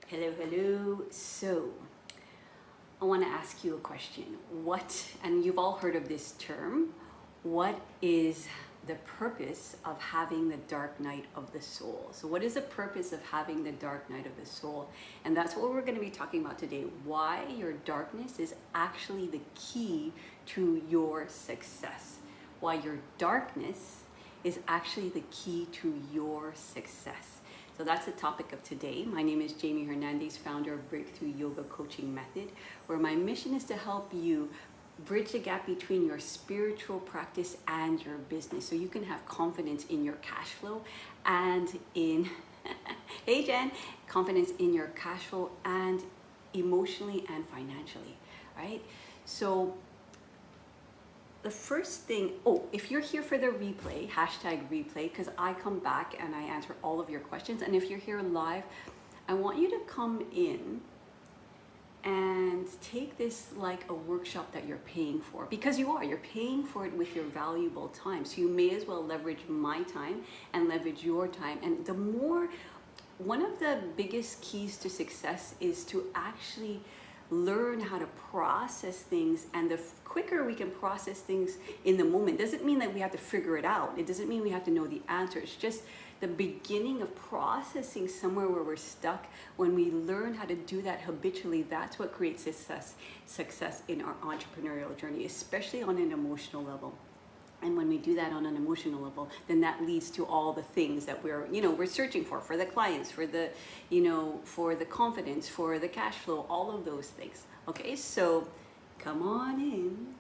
Hello, hello. So, I want to ask you a question. And you've all heard of this term, what is the purpose of having the dark night of the soul? So, what is the purpose of having the dark night of the soul? And that's what we're going to be talking about today. Why your darkness is actually the key to your success. Why your darkness is actually the key to your success. So that's the topic of today. My name is Jamie Hernandez, founder of Breakthrough Yoga Coaching Method, where my mission is to help you bridge the gap between your spiritual practice and your business so you can have confidence in your cash flow and in, hey Jen, confidence in your cash flow and emotionally and financially, right? So the first thing, if you're here for the replay, #replay, because I come back and I answer all of your questions. And if you're here live, I want you to come in and take this like a workshop that you're paying for, because you're paying for it with your valuable time. So you may as well leverage my time and leverage your time. And one of the biggest keys to success is to actually learn how to process things, and the quicker we can process things in the moment doesn't mean that we have to figure it out. It doesn't mean we have to know the answer. It's just the beginning of processing somewhere where we're stuck. When we learn how to do that habitually, that's what creates success in our entrepreneurial journey, especially on an emotional level. And when we do that on an emotional level, then that leads to all the things that we're searching for the clients, for the confidence, for the cash flow, all of those things. Okay, so come on in,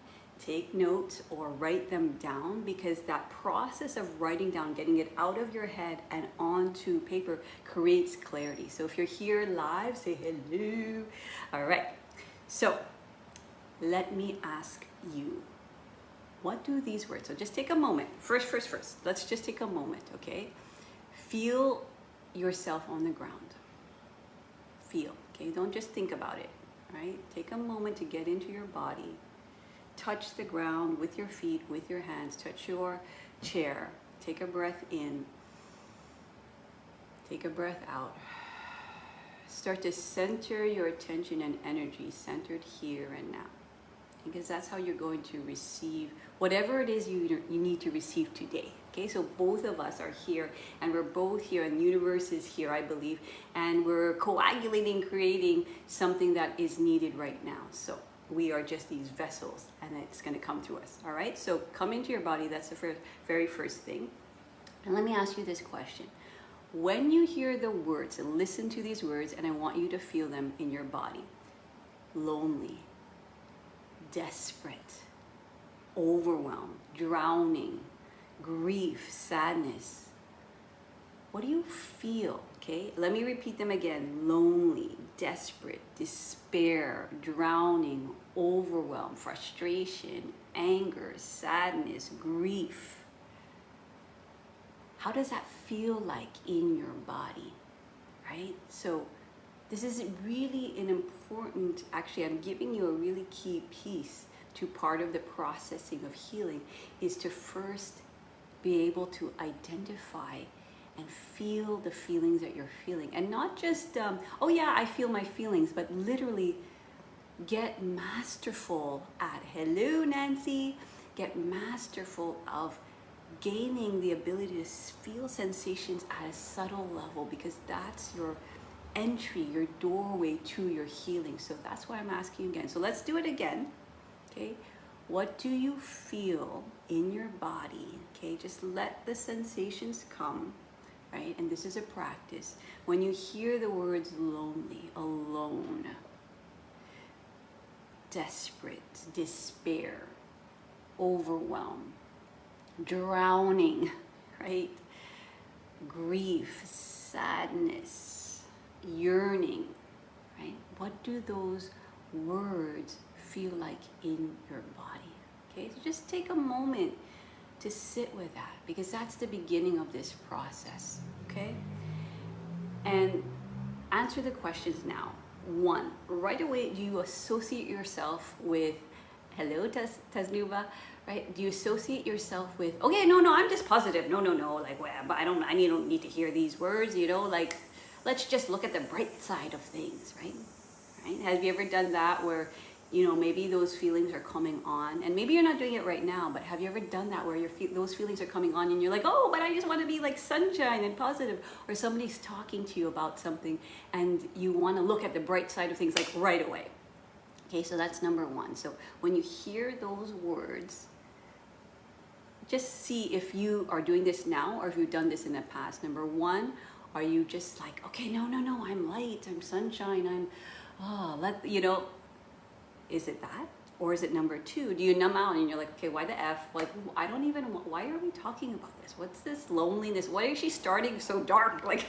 take notes or write them down, because that process of writing down, getting it out of your head and onto paper creates clarity. So if you're here live, say hello. All right, so let me ask you, what do these words? So just take a moment. First. Let's just take a moment, okay? Feel yourself on the ground. Feel, okay? Don't just think about it, right? Take a moment to get into your body. Touch the ground with your feet, with your hands. Touch your chair. Take a breath in. Take a breath out. Start to center your attention and energy centered here and now, because that's how you're going to receive whatever it is you need to receive today. Okay, so both of us are here, and we're both here, and the universe is here, I believe, and we're coagulating, creating something that is needed right now. So we are just these vessels, and it's going to come to us. All right, so come into your body. That's the very first thing. And let me ask you this question. When you hear the words, and listen to these words, and I want you to feel them in your body: lonely, desperate, overwhelmed, drowning, grief, sadness. What do you feel? Okay, let me repeat them again. Lonely, desperate, despair, drowning, overwhelmed, frustration, anger, sadness, grief. How does that feel like in your body, right? So this is really an important, actually, I'm giving you a really key piece to part of the processing of healing, is to first be able to identify and feel the feelings that you're feeling. And not just, oh yeah, I feel my feelings, but literally get masterful at, hello Nancy, get masterful of gaining the ability to feel sensations at a subtle level, because that's your entry, your doorway to your healing. So that's why I'm asking you again. So let's do it again. Okay, what do you feel in your body? Okay, just let the sensations come, right? And this is a practice. When you hear the words lonely, alone, desperate, despair, overwhelmed, drowning, right? Grief, sadness, yearning, right? What do those words feel like in your body? Okay, so just take a moment to sit with that, because that's the beginning of this process. Okay, and answer the questions now. 1, right away, do you associate yourself with, hello Tasnuba, right? Do you associate yourself with, okay, no, I'm just positive, no, like, well, but I don't need to hear these words, let's just look at the bright side of things, right? Right? Have you ever done that where, maybe those feelings are coming on, and maybe you're not doing it right now, but have you ever done that where those feelings are coming on and you're like, oh, but I just want to be like sunshine and positive, or somebody's talking to you about something and you want to look at the bright side of things like right away. Okay, so that's number one. So when you hear those words, just see if you are doing this now or if you've done this in the past. Number one, are you just like, okay, no, I'm light, I'm sunshine, is it that? Or is it number two? Do you numb out and you're like, okay, why the F? Like, why are we talking about this? What's this loneliness? Why is she starting so dark? Like,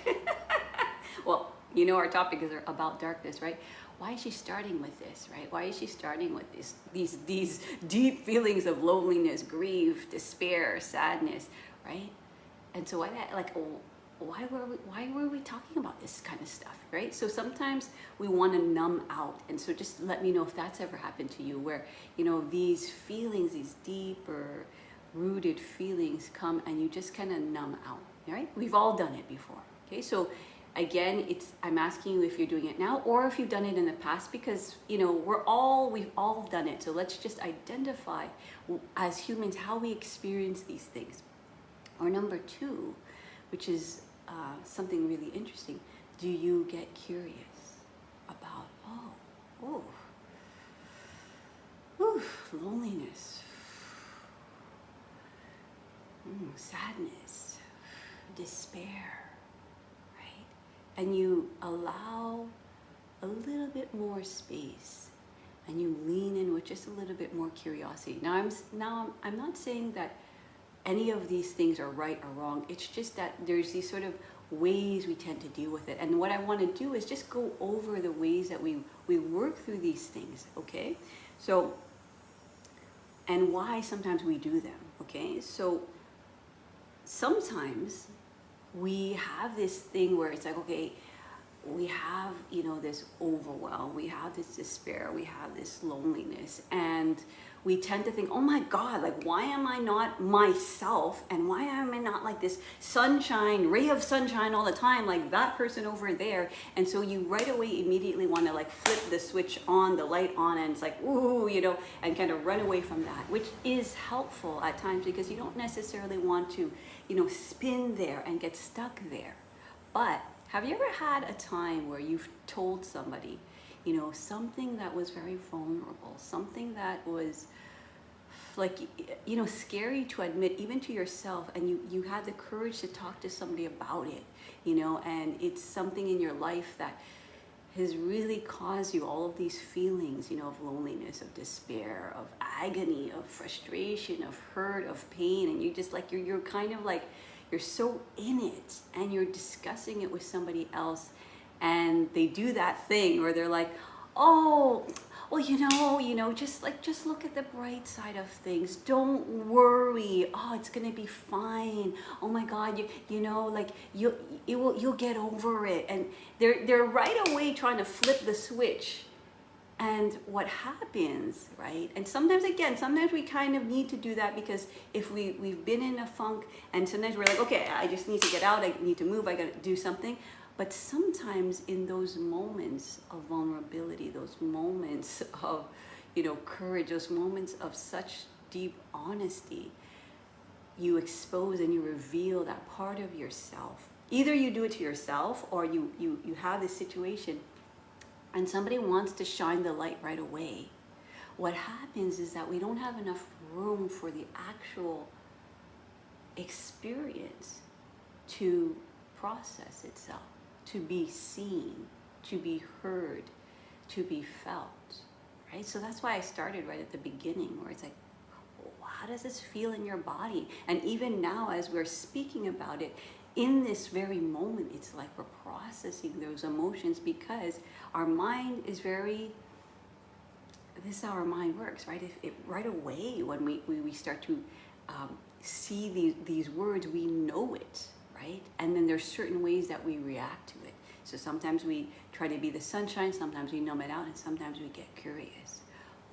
well, our topic is about darkness, right? Why is she starting with this, right? Why is she starting with these deep feelings of loneliness, grief, despair, sadness, right? And so why were we talking about this kind of stuff, right? So sometimes we want to numb out. And so just let me know if that's ever happened to you, where, these feelings, these deeper rooted feelings come and you just kind of numb out, right? We've all done it before, okay? So again, I'm asking you if you're doing it now or if you've done it in the past, because, we've all done it. So let's just identify as humans how we experience these things. Or number two, which is something really interesting. Do you get curious about, loneliness, sadness, despair, right? And you allow a little bit more space and you lean in with just a little bit more curiosity. Now I'm not saying that any of these things are right or wrong. It's just that there's these sort of ways we tend to deal with it. And what I want to do is just go over the ways that we work through these things, okay? So, and why sometimes we do them, okay? So sometimes we have this thing where it's like, okay, we have, this overwhelm, we have this despair, we have this loneliness, and we tend to think, oh my God, like, why am I not myself? And why am I not like this ray of sunshine all the time, like that person over there? And so you right away immediately want to like flip the switch on, the light on, and it's like, ooh, and kind of run away from that, which is helpful at times because you don't necessarily want to, spin there and get stuck there. But have you ever had a time where you've told somebody, something that was very vulnerable, something that was like, scary to admit even to yourself, and you had the courage to talk to somebody about it, and it's something in your life that has really caused you all of these feelings, of loneliness, of despair, of agony, of frustration, of hurt, of pain, and you just like, you're kind of like, you're so in it and you're discussing it with somebody else, and they do that thing where they're like, oh, well, just look at the bright side of things. Don't worry. Oh, it's gonna be fine. Oh my God, you'll get over it. And they're right away trying to flip the switch. And what happens, right? And sometimes we kind of need to do that because if we've been in a funk, and sometimes we're like, okay, I just need to get out, I need to move, I gotta do something. But sometimes in those moments of vulnerability, those moments of, courage, those moments of such deep honesty, you expose and you reveal that part of yourself. Either you do it to yourself or you have this situation and somebody wants to shine the light right away. What happens is that we don't have enough room for the actual experience to process itself, to be seen, to be heard, to be felt, right? So that's why I started right at the beginning, where it's like, how does this feel in your body? And even now, as we're speaking about it, in this very moment, it's like we're processing those emotions because our mind is this is how our mind works, right? Right away, when we start to see these words, we know it, right? And then there's certain ways that we react to it. So sometimes we try to be the sunshine, sometimes we numb it out, and sometimes we get curious.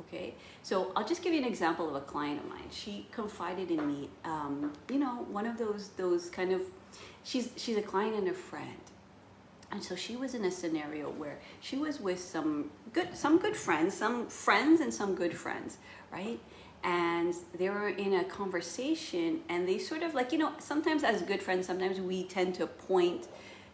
Okay, so I'll just give you an example of a client of mine. She confided in me, one of those kind of, she's a client and a friend. And so she was in a scenario where she was with some good friends, some friends and some good friends, right? And they were in a conversation, and they sort of like, sometimes as good friends, sometimes we tend to point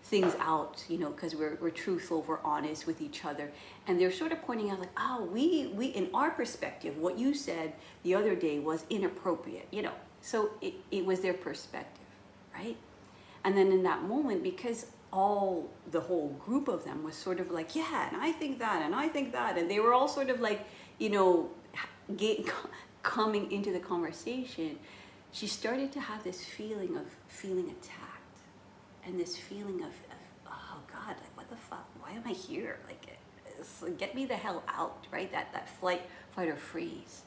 things out, because we're truthful, we're honest with each other. And they're sort of pointing out like, oh, we in our perspective, what you said the other day was inappropriate, So it was their perspective, right? And then in that moment, because the whole group of them was sort of like, yeah, and I think that, and I think that, and they were all sort of like, coming into the conversation, she started to have this feeling of feeling attacked, and this feeling of oh God, like what the fuck? Why am I here? Like, get me the hell out, right? That flight, fight, or freeze,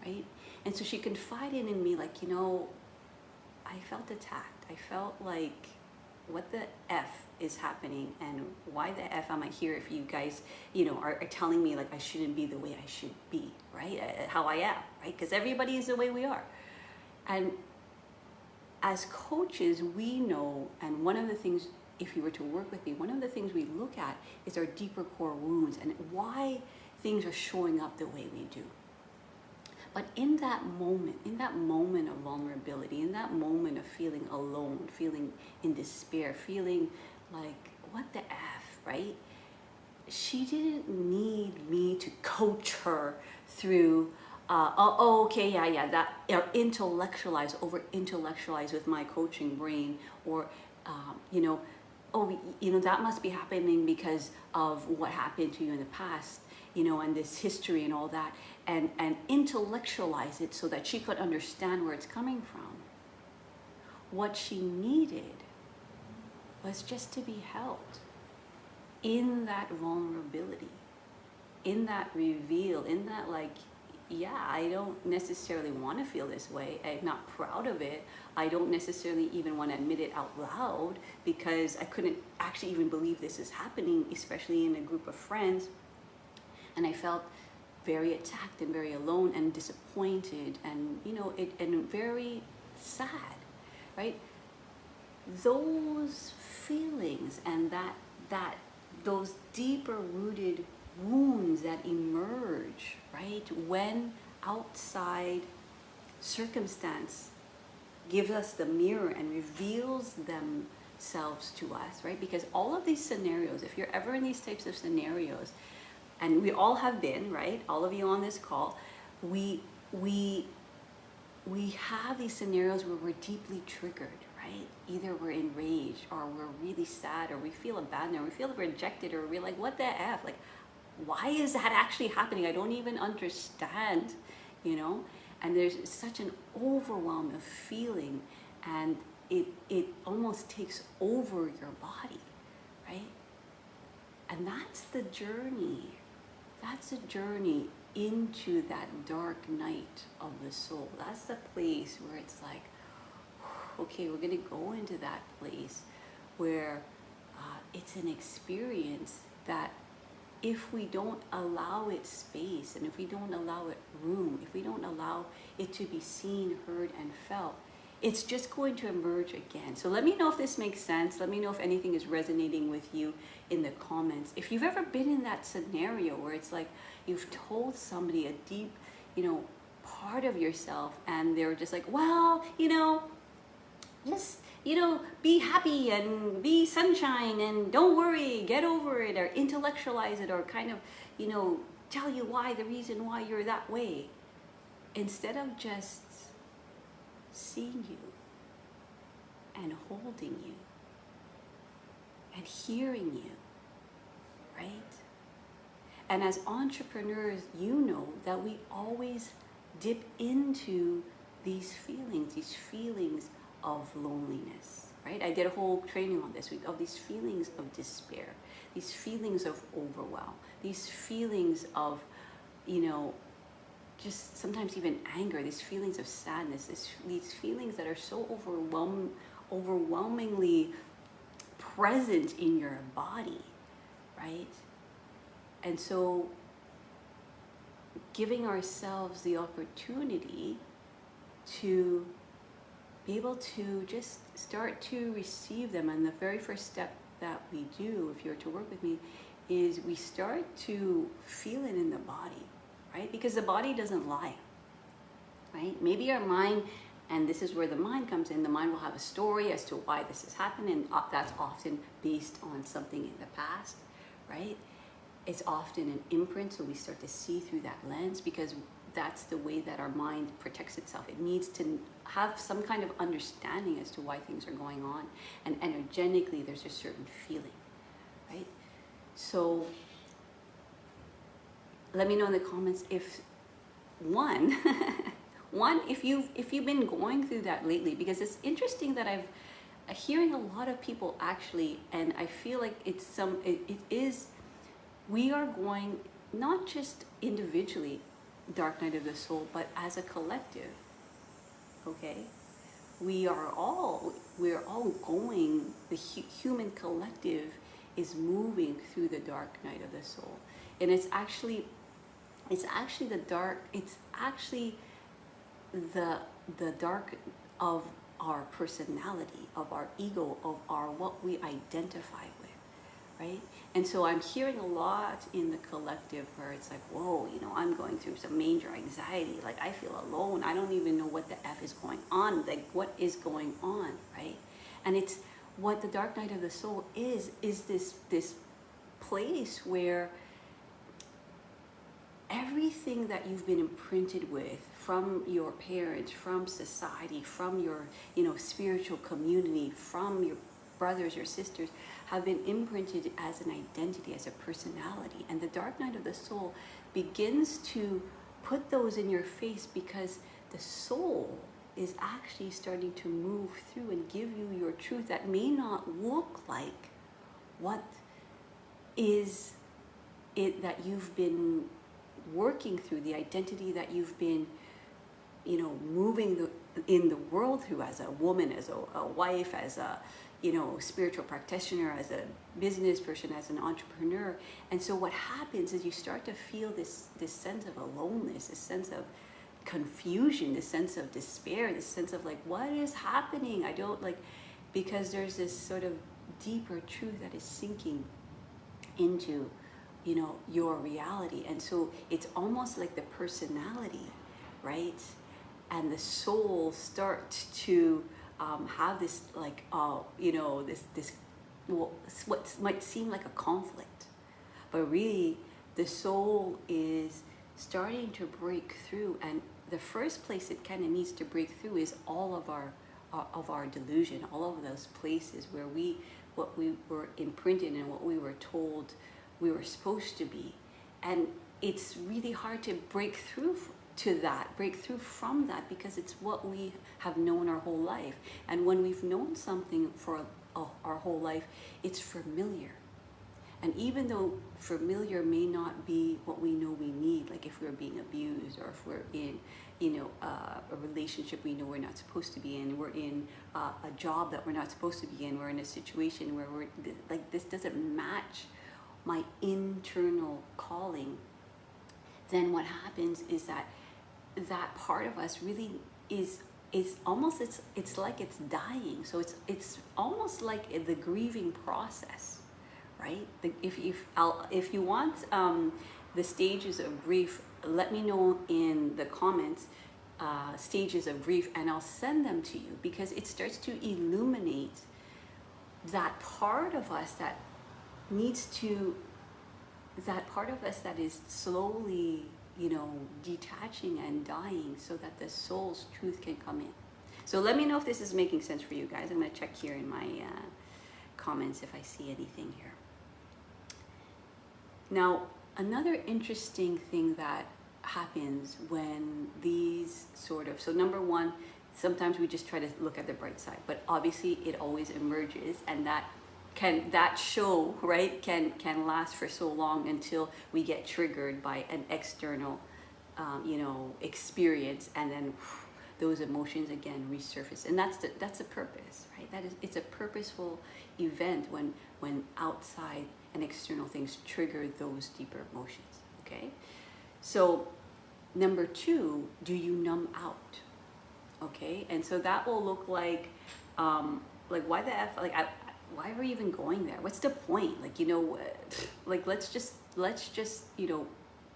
right? And so she confided in me, like, I felt attacked. I felt like, what the F is happening, and why the F am I here if you guys, are telling me like I shouldn't be the way I should be, right? How I am, right? Because everybody is the way we are. And as coaches, we know, and one of the things, if you were to work with me, one of the things we look at is our deeper core wounds and why things are showing up the way we do. But in that moment of vulnerability, in that moment of feeling alone, feeling in despair, feeling like, what the F, right? She didn't need me to coach her through, okay, that, or over-intellectualize with my coaching brain, or, that must be happening because of what happened to you in the past, and this history and all that, and intellectualize it so that she could understand where it's coming from. What she needed was just to be held in that vulnerability, in that reveal, in that like, yeah, I don't necessarily want to feel this way. I'm not proud of it. I don't necessarily even want to admit it out loud, because I couldn't actually even believe this is happening, especially in a group of friends. And I felt very attacked and very alone and disappointed, and and very sad, right? Those feelings and those deeper rooted wounds that emerge, right, when outside circumstance gives us the mirror and reveals themselves to us, right? Because all of these scenarios, if you're ever in these types of scenarios, and we all have been, right? All of you on this call, we have these scenarios where we're deeply triggered, right? Either we're enraged, or we're really sad, or we feel abandoned, or we feel rejected, or we're like, what the F? Like, why is that actually happening? I don't even understand, And there's such an overwhelm of feeling, and it almost takes over your body, right? And that's the journey. That's a journey into that dark night of the soul. That's the place where it's like, okay, we're going to go into that place where it's an experience that, if we don't allow it space, and if we don't allow it room, if we don't allow it to be seen, heard, and felt, it's just going to emerge again. So let me know if this makes sense. Let me know if anything is resonating with you in the comments. If you've ever been in that scenario where it's like you've told somebody a deep, part of yourself, and they're just like, well, just, be happy and be sunshine and don't worry, get over it, or intellectualize it, or kind of, tell you the reason why you're that way, instead of just seeing you and holding you and hearing you, right? And as entrepreneurs, that we always dip into these feelings of loneliness, right? I did a whole training on this, of these feelings of despair, these feelings of overwhelm, these feelings of, just sometimes even anger, these feelings of sadness, these feelings that are so overwhelmingly present in your body, right? And so giving ourselves the opportunity to be able to just start to receive them. And the very first step that we do, if you were to work with me, is we start to feel it in the body, right? Because the body doesn't lie, right? Maybe our mind, and this is where the mind comes in, the mind will have a story as to why this has happened, and that's often based on something in the past, right? It's often an imprint, so we start to see through that lens, because that's the way that our mind protects itself. It needs to have some kind of understanding as to why things are going on, and energetically there's a certain feeling, right? So let me know in the comments if one if you've been going through that lately, because it's interesting that I'm hearing a lot of people actually, and I feel like it is, we are going, not just individually, dark night of the soul, but as a collective, okay? We're all going, the human collective is moving through the dark night of the soul. And it's actually the dark, it's actually the dark of our personality, of our ego, of our what we identify with, right? And so I'm hearing a lot in the collective where it's like, whoa, I'm going through some major anxiety, like I feel alone, I don't even know what the F is going on, like what is going on, right? And it's what the dark night of the soul is this place where everything that you've been imprinted with from your parents, from society, from your spiritual community, from your brothers, your sisters, have been imprinted as an identity, as a personality. And the dark night of the soul begins to put those in your face, because the soul is actually starting to move through and give you your truth that may not look like what is it that you've been working through, the identity that you've been moving in the world through, as a woman, as a wife, as a spiritual practitioner, as a business person, as an entrepreneur. And so what happens is you start to feel this sense of aloneness, this sense of confusion, this sense of despair, this sense of like, what is happening? I don't like, because there's this sort of deeper truth that is sinking into your reality. And so it's almost like the personality, right, and the soul start to have this like this what might seem like a conflict, but really the soul is starting to break through. And the first place it kind of needs to break through is all of our delusion, all of those places where what we were imprinted and what we were told we were supposed to be. And it's really hard to break through from that, because it's what we have known our whole life. And when we've known something for our whole life, it's familiar. And even though familiar may not be what we know we need, like if we're being abused, or if we're in a relationship we know we're not supposed to be in, we're in a job that we're not supposed to be in, we're in a situation where we're like, this doesn't match my internal calling, then what happens is that part of us really is almost, it's like it's dying. So it's almost like the grieving process, right? If you want the stages of grief, let me know in the comments, stages of grief, and I'll send them to you, because it starts to illuminate that part of us that that is slowly detaching and dying, so that the soul's truth can come in. So let me know if this is making sense for you guys. I'm going to check here in my comments if I see anything here. Now, another interesting thing that happens when these so number one, sometimes we just try to look at the bright side, but obviously it always emerges, and that show, right, can last for so long until we get triggered by an external experience, and then those emotions again resurface. And that's the purpose, right? It's a purposeful event when outside and external things trigger those deeper emotions. Okay, so number two, do you numb out? Okay, and so that will look like why the F, why are we even going there? What's the point? Like, like let's just,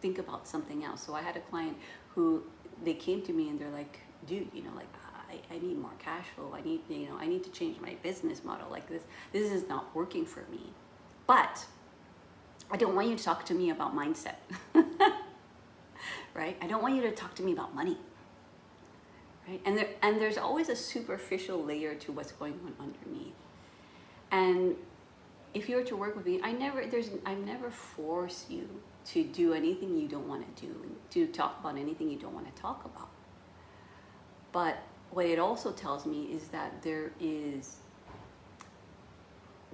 think about something else. So I had a client who, they came to me and they're like, dude, like I need more cash flow. I need to change my business model. Like this is not working for me. But I don't want you to talk to me about mindset. Right? I don't want you to talk to me about money. Right? And there's always a superficial layer to what's going on underneath. And if you were to work with me, I never force you to do anything you don't want to do, to talk about anything you don't want to talk about. But what it also tells me is that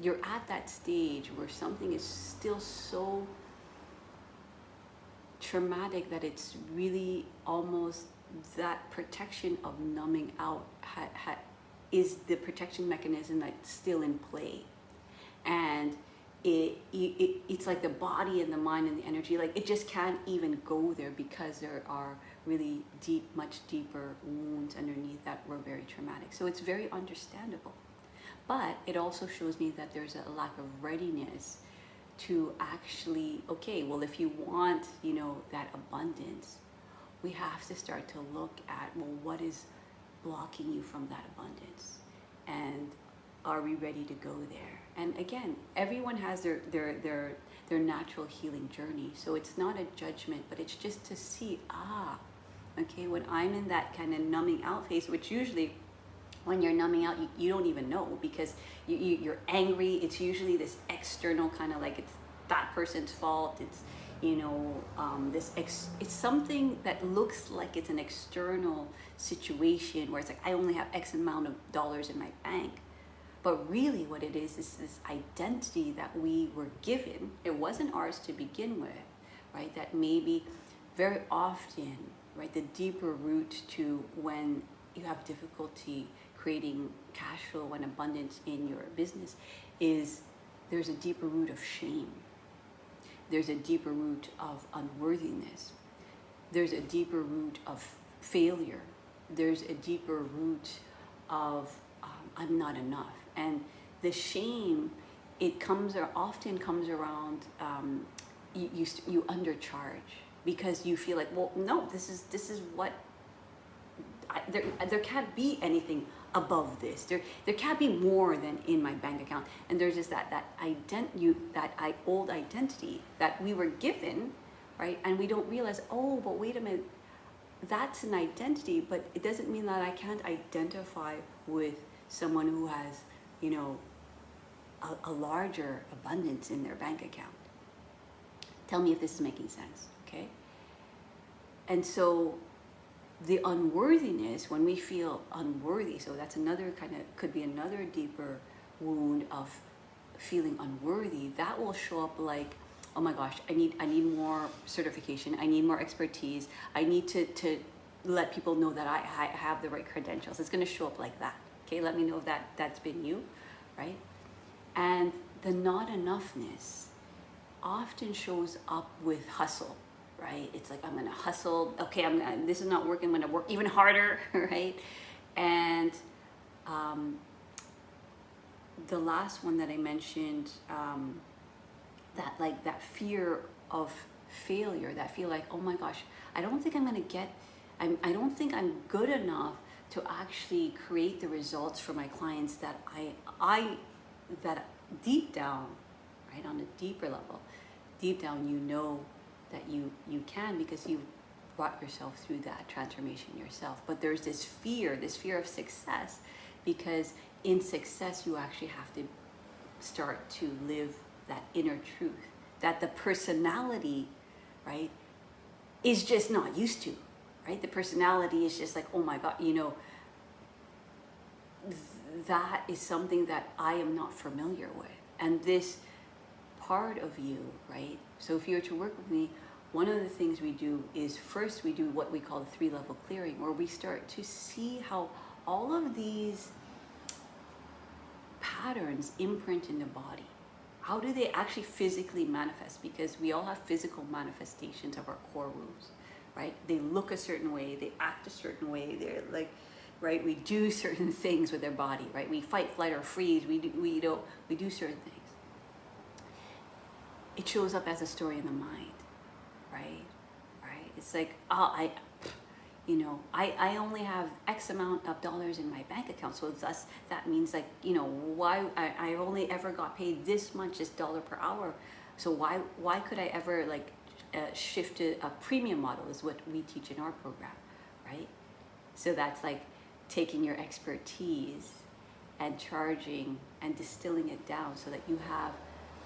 you're at that stage where something is still so traumatic that it's really almost that protection of numbing out is the protection mechanism that's still in play. And it's like the body and the mind and the energy, like it just can't even go there because there are really much deeper wounds underneath that were very traumatic. So it's very understandable. But it also shows me that there's a lack of readiness to actually, okay, well, if you want, that abundance, we have to start to look at, well, what is blocking you from that abundance? And are we ready to go there? And again, everyone has their natural healing journey. So it's not a judgment, but it's just to see, okay, when I'm in that kind of numbing out phase, which usually when you're numbing out, you don't even know, because you're angry. It's usually this external kind of like, it's that person's fault. It's, it's something that looks like it's an external situation where it's like, I only have X amount of dollars in my bank. But really what it is this identity that we were given. It wasn't ours to begin with, right? That maybe very often, right, the deeper root to when you have difficulty creating cash flow and abundance in your business is there's a deeper root of shame. There's a deeper root of unworthiness. There's a deeper root of failure. There's a deeper root of I'm not enough. And the shame, often comes around you undercharge because you feel like, well, no, this is what there can't be anything above this. There can't be more than in my bank account. And there's just that old identity that we were given, right? And we don't realize, oh, but wait a minute, that's an identity, but it doesn't mean that I can't identify with someone who has, a larger abundance in their bank account. Tell me if this is making sense, okay? And so the unworthiness, when we feel unworthy, so that's another could be another deeper wound of feeling unworthy. That will show up like, oh my gosh, I need more certification, I need more expertise, I need to let people know that I have the right credentials. It's going to show up like that. Okay, let me know if that's been you, right? And the not enoughness often shows up with hustle, right? It's like, I'm gonna hustle. Okay, this is not working. I'm gonna work even harder, right? And the last one that I mentioned, that fear of failure, that feel like, oh my gosh, I don't think I don't think I'm good enough to actually create the results for my clients that that deep down, right, on a deeper level, deep down, that you can, because you brought yourself through that transformation yourself. But there's this fear of success, because in success you actually have to start to live that inner truth that the personality, right, is just not used to, right? The personality is just like, oh my God, that is something that I am not familiar with. And this part of you, right? So if you were to work with me, one of the things we do is first we do what we call the 3-level clearing, where we start to see how all of these patterns imprint in the body. How do they actually physically manifest? Because we all have physical manifestations of our core wounds, right? They look a certain way, they act a certain way, they're like, right? We do certain things with our body, right? We fight, flight, or freeze. We do certain things. It shows up as a story in the mind, right? Right? It's like, I only have X amount of dollars in my bank account, so that means like, why I only ever got paid this much, this dollar per hour. So why could I ever like shift to a premium model is what we teach in our program, right? So that's like taking your expertise and charging and distilling it down so that you have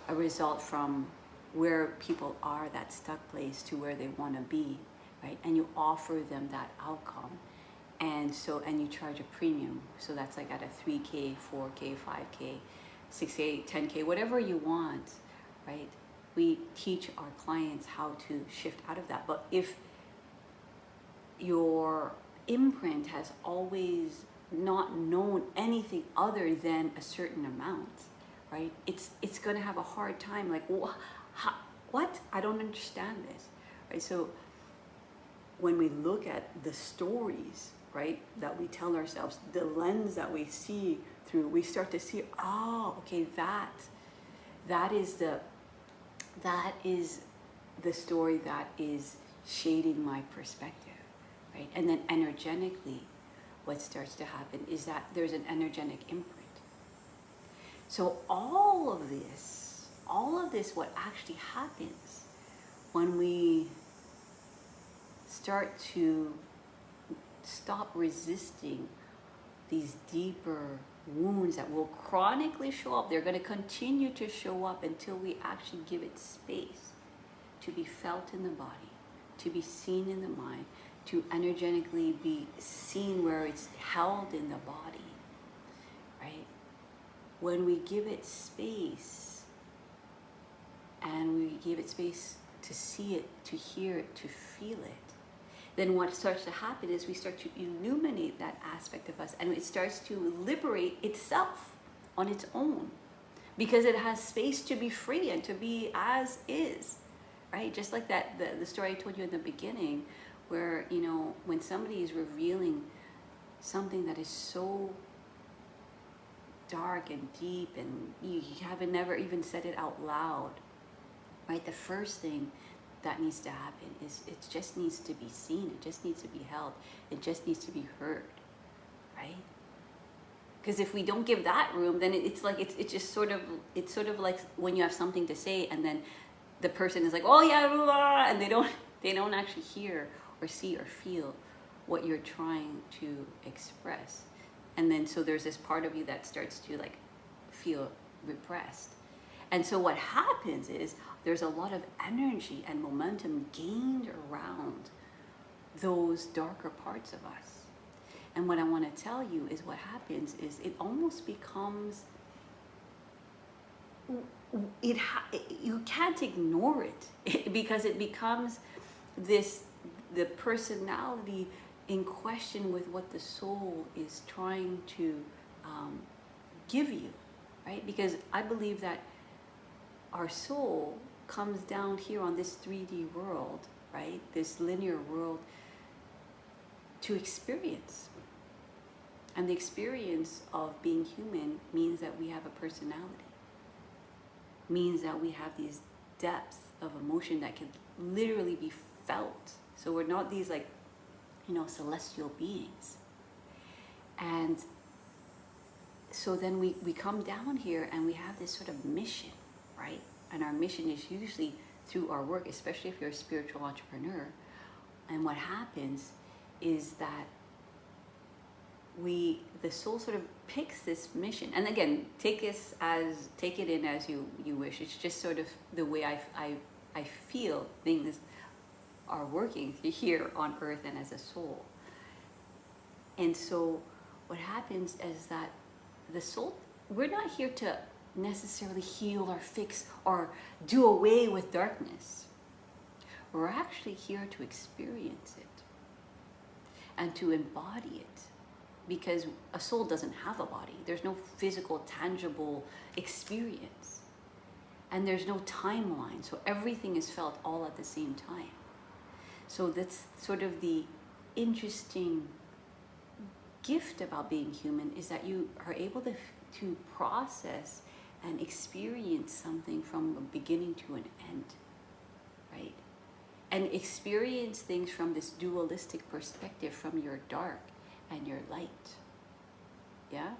a result from where people are, that stuck place, to where they want to be, right? And you offer them that outcome. And you charge a premium. So that's like at a 3K, 4K, 5K, 6K, 10K, whatever you want, right? We teach our clients how to shift out of that. But if your imprint has always not known anything other than a certain amount, right? It's going to have a hard time. Like, what? I don't understand this, right? So when we look at the stories, right, that we tell ourselves, the lens that we see through, we start to see, okay, that is the story that is shading my perspective, right? And then energetically, what starts to happen is that there's an energetic imprint. So all of this, what actually happens when we start to stop resisting these deeper wounds that will chronically show up. They're going to continue to show up until we actually give it space to be felt in the body, to be seen in the mind, to energetically be seen where it's held in the body, right? When we give it space, and we give it space to see it, to hear it, to feel it, then what starts to happen is we start to illuminate that aspect of us, and it starts to liberate itself on its own, because it has space to be free and to be as is, right? Just like that, the story I told you in the beginning, where, when somebody is revealing something that is so dark and deep, and you haven't never even said it out loud, right? The first thing that needs to happen is it just needs to be seen. It just needs to be held. It just needs to be heard, right? Because if we don't give that room, then it's sort of like when you have something to say and then the person is like, oh yeah, blah, blah, and they don't actually hear or see or feel what you're trying to express. And then so there's this part of you that starts to like feel repressed. And so what happens is there's a lot of energy and momentum gained around those darker parts of us. And what I want to tell you is what happens is it almost becomes, you can't ignore it because it becomes the personality in question with what the soul is trying to give you, right? Because I believe that our soul comes down here on this 3D world, right? This linear world to experience. And the experience of being human means that we have a personality, means that we have these depths of emotion that can literally be felt. So we're not these like, celestial beings. And so then we come down here and we have this sort of mission, right? And our mission is usually through our work, especially if you're a spiritual entrepreneur. And what happens is that the soul sort of picks this mission. And again, take it in as you wish. It's just sort of the way I feel things are working here on earth and as a soul. And so what happens is that the soul, we're not here to necessarily heal or fix or do away with darkness. We're actually here to experience it and to embody it, because a soul doesn't have a body. There's no physical, tangible experience, and there's no timeline, so everything is felt all at the same time. So that's sort of the interesting gift about being human is that you are able to process and experience something from a beginning to an end, right? And experience things from this dualistic perspective, from your dark and your light. Yeah?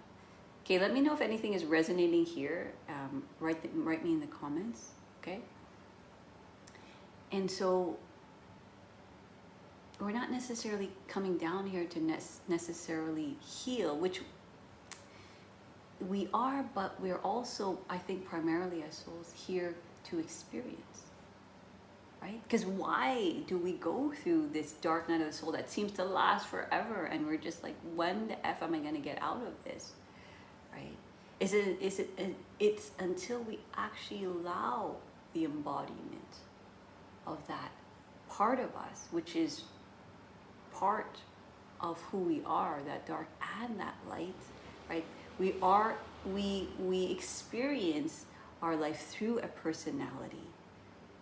Okay, let me know if anything is resonating here. Write me in the comments, okay? And so we're not necessarily coming down here to necessarily heal, which we are, but we're also, I think, primarily as souls here to experience, right? Because why do we go through this dark night of the soul that seems to last forever, and we're just like, when the F am I going to get out of this, right? It's until we actually allow the embodiment of that part of us, which is part of who we are, that dark and that light, right? We experience our life through a personality,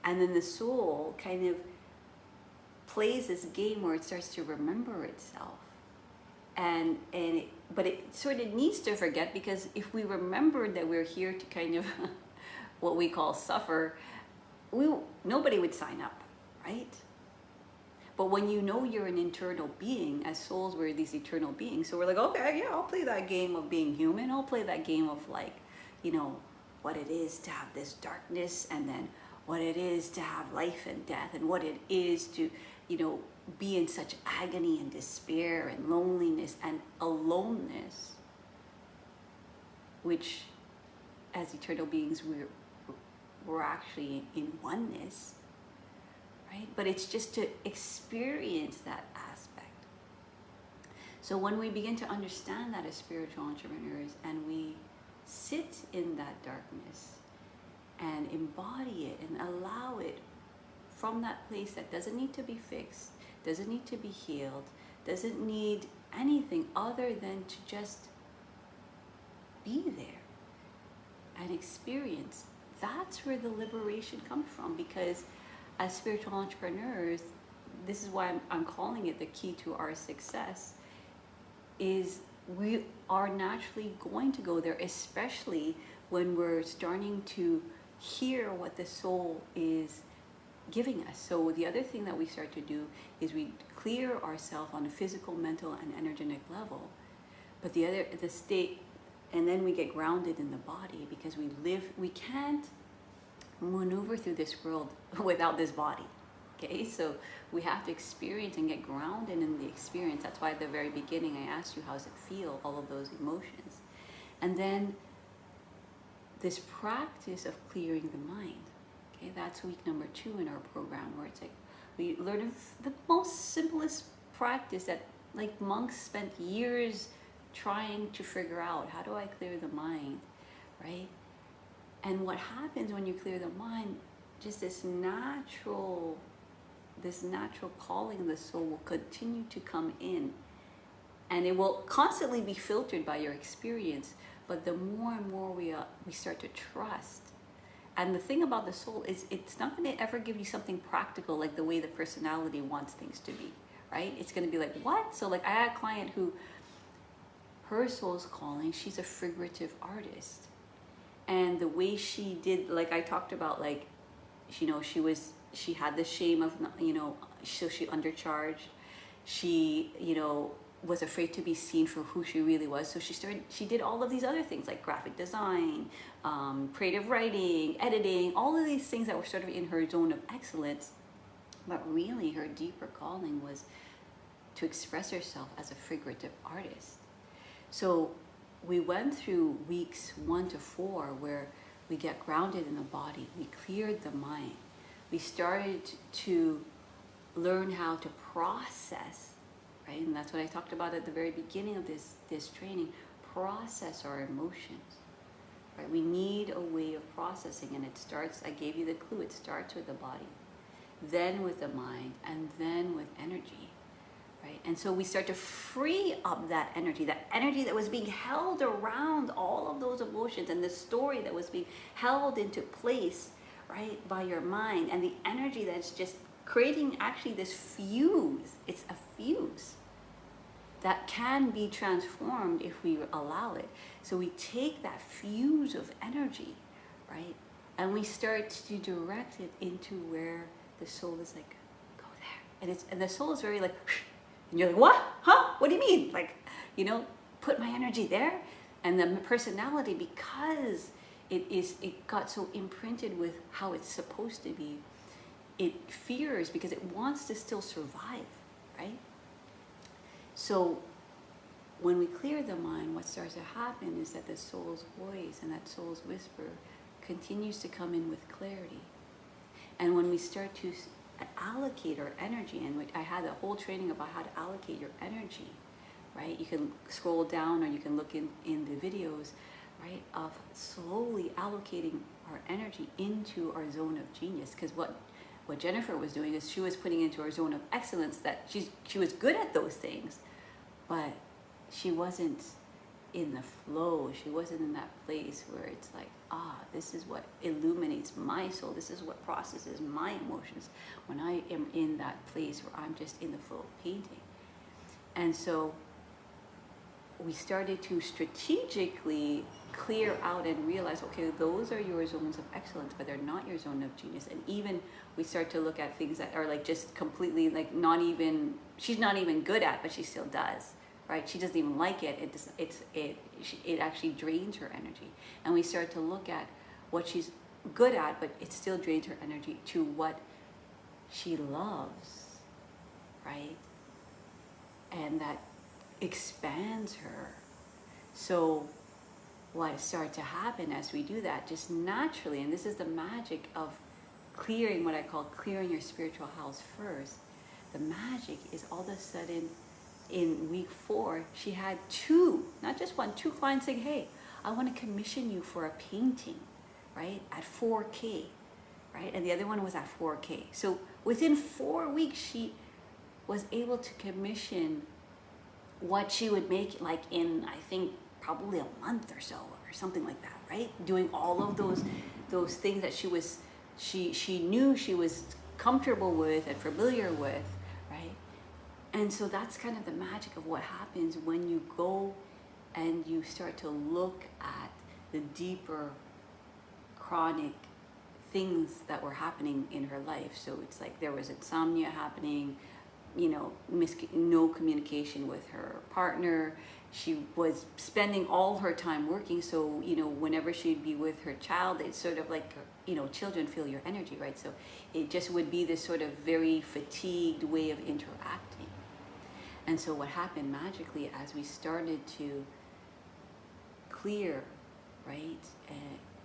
and then the soul kind of plays this game where it starts to remember itself, but it sort of needs to forget, because if we remember that we're here to kind of what we call suffer, nobody would sign up, right? But when you know you're an eternal being, as souls, we're these eternal beings. So we're like, okay, yeah, I'll play that game of being human. I'll play that game of, like, you know, what it is to have this darkness, and then what it is to have life and death, and what it is to, you know, be in such agony and despair and loneliness and aloneness, which as eternal beings, we're actually in oneness. Right? But it's just to experience that aspect. So when we begin to understand that as spiritual entrepreneurs, and we sit in that darkness and embody it and allow it from that place that doesn't need to be fixed, doesn't need to be healed, doesn't need anything other than to just be there and experience, that's where the liberation comes from. Because as spiritual entrepreneurs, this is why I'm calling it the key to our success, is we are naturally going to go there, especially when we're starting to hear what the soul is giving us. So the other thing that we start to do is we clear ourselves on a physical, mental, and energetic level. But the state, and then we get grounded in the body, because we can't maneuver through this world without this body. Okay, so we have to experience and get grounded in the experience. That's why at the very beginning I asked you, how does it feel, all of those emotions. And then this practice of clearing the mind. Okay, that's week number 2 in our program, where it's like we learn the most simplest practice that, like, monks spent years trying to figure out. How do I clear the mind, right? And what happens when you clear the mind, just this natural calling of the soul will continue to come in, and it will constantly be filtered by your experience. But the more and more we start to trust. And the thing about the soul is, it's not going to ever give you something practical like the way the personality wants things to be, right? It's going to be like, what? So, like, I had a client who, her soul's calling, she's a figurative artist. And the way she did, like I talked about, like, you know, she had the shame of, you know, so she undercharged. She, you know, was afraid to be seen for who she really was. So she did all of these other things, like graphic design, creative writing, editing, all of these things that were sort of in her zone of excellence. But really her deeper calling was to express herself as a figurative artist. So we went through weeks 1 to 4 where we get grounded in the body. We cleared the mind. We started to learn how to process, right? And that's what I talked about at the very beginning of this training. Process our emotions, right? We need a way of processing, and it starts, I gave you the clue, it starts with the body, then with the mind, and then with energy. Right? And so we start to free up that energy that was being held around all of those emotions, and the story that was being held into place, right, by your mind, and the energy that's just creating actually this fuse. It's a fuse that can be transformed if we allow it. So we take that fuse of energy, right? And we start to direct it into where the soul is like, go there. And the soul is very like, and you're like, what? Huh? What do you mean? Like, put my energy there. And the personality, because it got so imprinted with how it's supposed to be, it fears because it wants to still survive, right? So when we clear the mind, what starts to happen is that the soul's voice and that soul's whisper continues to come in with clarity. And when we start to allocate our energy, and I had a whole training about how to allocate your energy, right? You can scroll down or you can look in the videos, right, of slowly allocating our energy into our zone of genius. Because what Jennifer was doing is she was putting into her zone of excellence that she was good at those things, but she wasn't in the flow. She wasn't in that place where it's like, this is what illuminates my soul. This is what processes my emotions when I am in that place where I'm just in the flow of painting. And so we started to strategically clear out and realize, okay, those are your zones of excellence, but they're not your zone of genius. And even we start to look at things that are like just completely like she's not even good at, but she still does, right? She doesn't even like it. It actually drains her energy. And we start to look at what she's good at, but it still drains her energy, to what she loves, right? And that expands her. So what starts to happen as we do that, just naturally, and this is the magic of clearing, what I call clearing your spiritual house first. The magic is all of a sudden in week 4, she had not just one, two clients saying, hey, I want to commission you for a painting, right, at 4K, right? And the other one was at 4K. So within 4 weeks, she was able to commission what she would make like in, I think, probably a month or so, or something like that, right? Doing all of those things that she knew she was comfortable with and familiar with, right? And so that's kind of the magic of what happens when you go and you start to look at the deeper chronic things that were happening in her life. So it's like there was insomnia happening, no communication with her partner. She was spending all her time working. So, whenever she'd be with her child, it's sort of like, children feel your energy, right? So it just would be this sort of very fatigued way of interacting. And so what happened magically as we started to clear, right,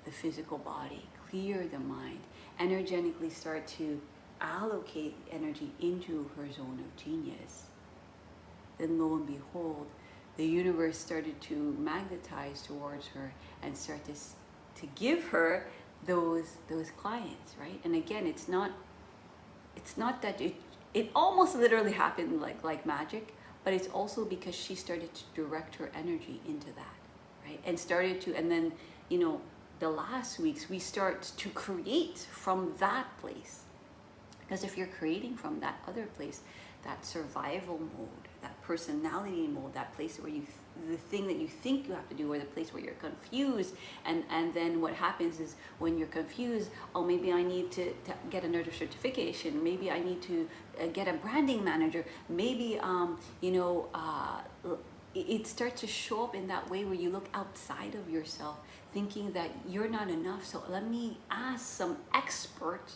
the physical body, clear the mind, energetically start to allocate energy into her zone of genius, then lo and behold, the universe started to magnetize towards her and start to give her those clients, right? And again, it's not that it almost literally happened like magic, but it's also because she started to direct her energy into that, right? And then the last weeks we start to create from that place. Because if you're creating from that other place, that survival mode, that personality mode, that place where the thing that you think you have to do, or the place where you're confused, and then what happens is when you're confused, maybe I need to get another certification, maybe I need to get a branding manager, maybe it starts to show up in that way where you look outside of yourself, thinking that you're not enough. So let me ask some expert.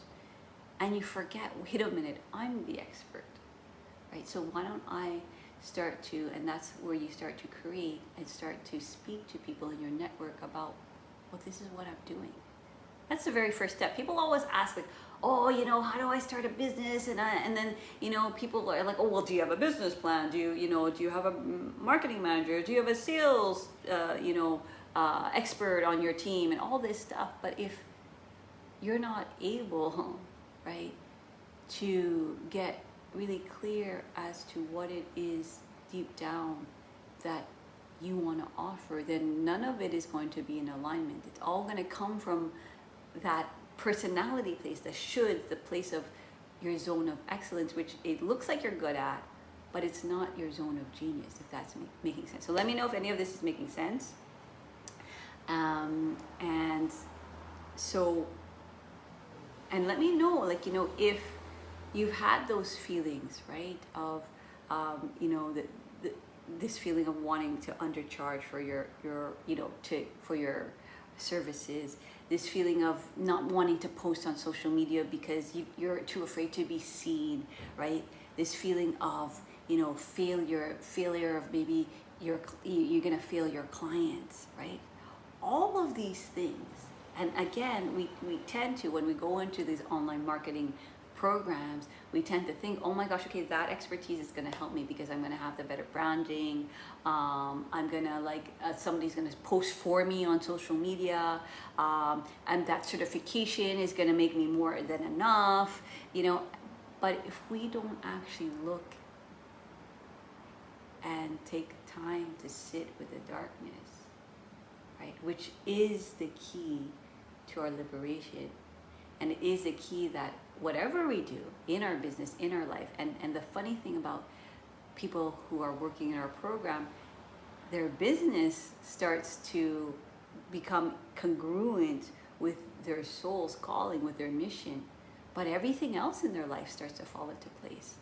And you forget, wait a minute, I'm the expert, right? So why don't I start to, and that's where you start to create and start to speak to people in your network about, well, this is what I'm doing. That's the very first step. People always ask like, how do I start a business? And then, people are like, well, do you have a business plan? Do you have a marketing manager? Do you have a sales, expert on your team and all this stuff? But if you're not able, right, to get really clear as to what it is deep down that you want to offer, then none of it is going to be in alignment. It's all going to come from that personality place, the place of your zone of excellence, which it looks like you're good at, but it's not your zone of genius, if that's making sense. So let me know if any of this is making sense. And so, and let me know, like, you know, if you've had those feelings, right, of, you know, this feeling of wanting to undercharge for your you know, for your services, this feeling of not wanting to post on social media because you're too afraid to be seen, right? This feeling of, you know, failure of maybe you're gonna fail your clients, right? All of these things, and again, we tend to, when we go into these online marketing programs, we tend to think, oh my gosh, okay, that expertise is going to help me because I'm going to have the better branding. I'm going to, like, somebody's going to post for me on social media, and that certification is going to make me more than enough, you know. But if we don't actually look and take time to sit with the darkness, right, which is the key to our liberation, and it is the key that whatever we do in our business, in our life, and the funny thing about people who are working in our program, their business starts to become congruent with their soul's calling, with their mission, but everything else in their life starts to fall into place,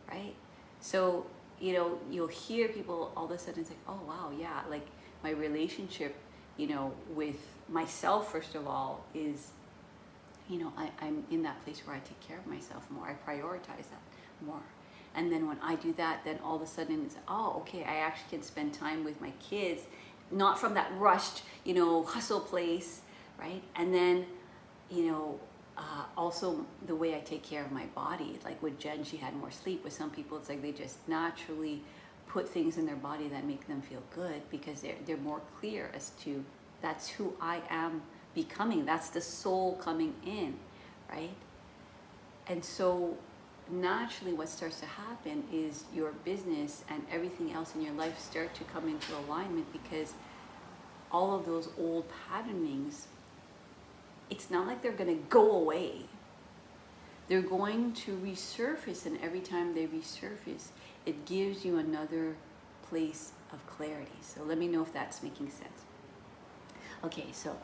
right? So, you know, you'll hear people all of a sudden say, oh wow, yeah, like my relationship, you know, with myself, first of all, is, you know, I'm in that place where I take care of myself more. I prioritize that more. And then when I do that, then all of a sudden it's, oh, okay, I actually can spend time with my kids, not from that rushed, you know, hustle place, right? And then, you know, also the way I take care of my body. Like with Jen, she had more sleep. With some people, it's like they just naturally put things in their body that make them feel good because they're more clear as to, that's who I am becoming. That's the soul coming in, right? And so naturally what starts to happen is your business and everything else in your life start to come into alignment, because all of those old patternings, it's not like they're going to go away. They're going to resurface, and every time they resurface, it gives you another place of clarity. So let me know if that's making sense. Okay, so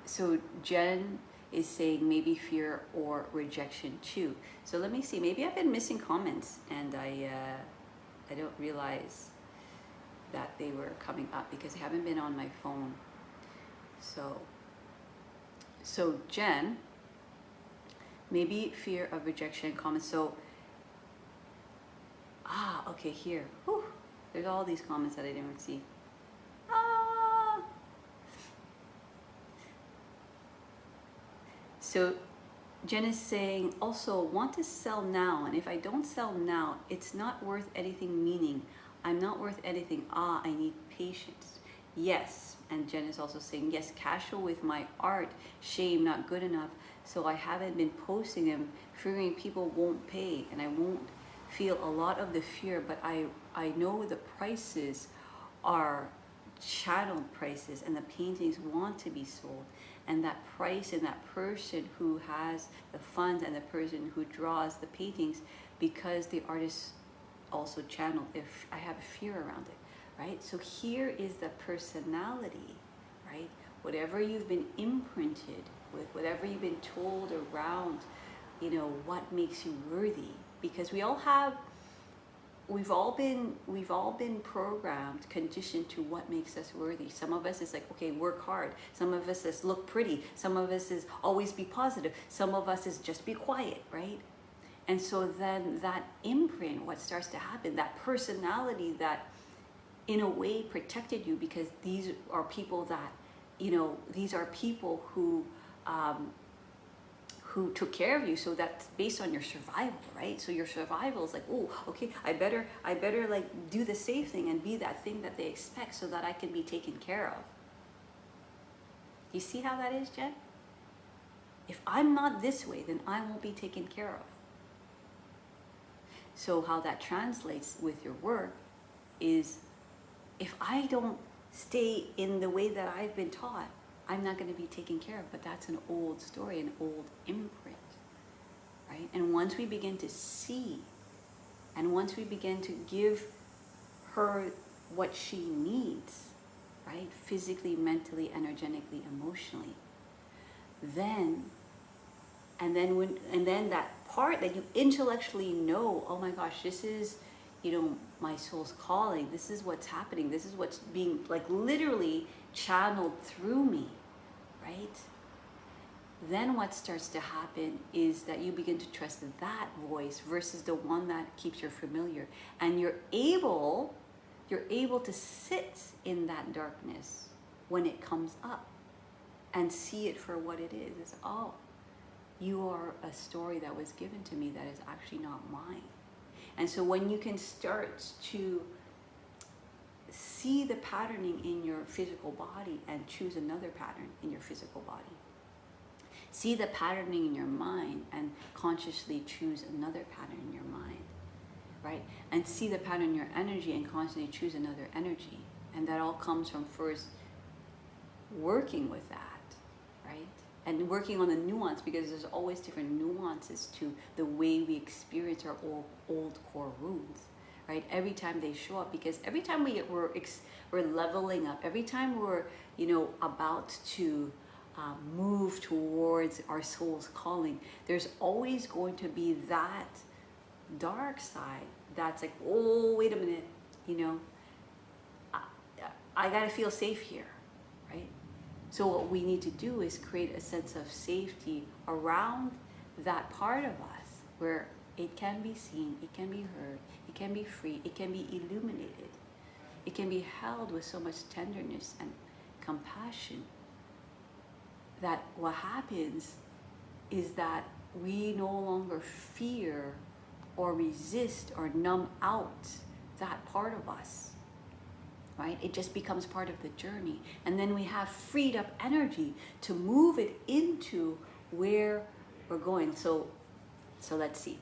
so Jen is saying maybe fear or rejection too. So let me see, maybe I've been missing comments and I don't realize that they were coming up because I haven't been on my phone. So Jen, maybe fear of rejection comments. So, okay, here. Whew, there's all these comments that I didn't see. So Jen is saying, also want to sell now, and if I don't sell now, it's not worth anything, meaning I'm not worth anything. I need patience. Yes. And Jen is also saying, yes, casual with my art, shame, not good enough. So I haven't been posting them, figuring people won't pay and I won't feel a lot of the fear, but I know the prices are channel prices and the paintings want to be sold, and that price and that person who has the funds and the person who draws the paintings, because the artist also channeled, if I have a fear around it, right? So here is the personality, right? Whatever you've been imprinted with, whatever you've been told around, you know, what makes you worthy, because we've all been programmed, conditioned to what makes us worthy. Some of us is like, okay, work hard. Some of us is look pretty. Some of us is always be positive. Some of us is just be quiet, right? And so then that imprint, what starts to happen, that personality that in a way protected you, because these are people that, you know, these are people who took care of you. So that's based on your survival, right? So your survival is like, oh, okay, I better like do the safe thing and be that thing that they expect so that I can be taken care of. You see how that is, Jen? If I'm not this way, then I won't be taken care of. So how that translates with your work is, if I don't stay in the way that I've been taught, I'm not going to be taken care of. But that's an old story, an old imprint, right? And once we begin to see, and once we begin to give her what she needs, right? Physically, mentally, energetically, emotionally, then that part that you intellectually know, oh my gosh, this is, my soul's calling. This is what's happening. This is what's being like literally channeled through me, right? Then what starts to happen is that you begin to trust that voice versus the one that keeps you familiar. And you're able to sit in that darkness when it comes up and see it for what it is. It's, oh, you are a story that was given to me that is actually not mine. And so when you can start to see the patterning in your physical body and choose another pattern in your physical body, see the patterning in your mind and consciously choose another pattern in your mind, right? And see the pattern in your energy and constantly choose another energy. And that all comes from first working with that, right? And working on the nuance, because there's always different nuances to the way we experience our old core wounds, right? Every time they show up, because every time we're leveling up, every time we're, about to move towards our soul's calling, there's always going to be that dark side that's like, oh, wait a minute, I gotta feel safe here, right? So what we need to do is create a sense of safety around that part of us where it can be seen, it can be heard, it can be free, it can be illuminated, it can be held with so much tenderness and compassion, that what happens is that we no longer fear or resist or numb out that part of us, right? It just becomes part of the journey. And then we have freed up energy to move it into where we're going. So let's see.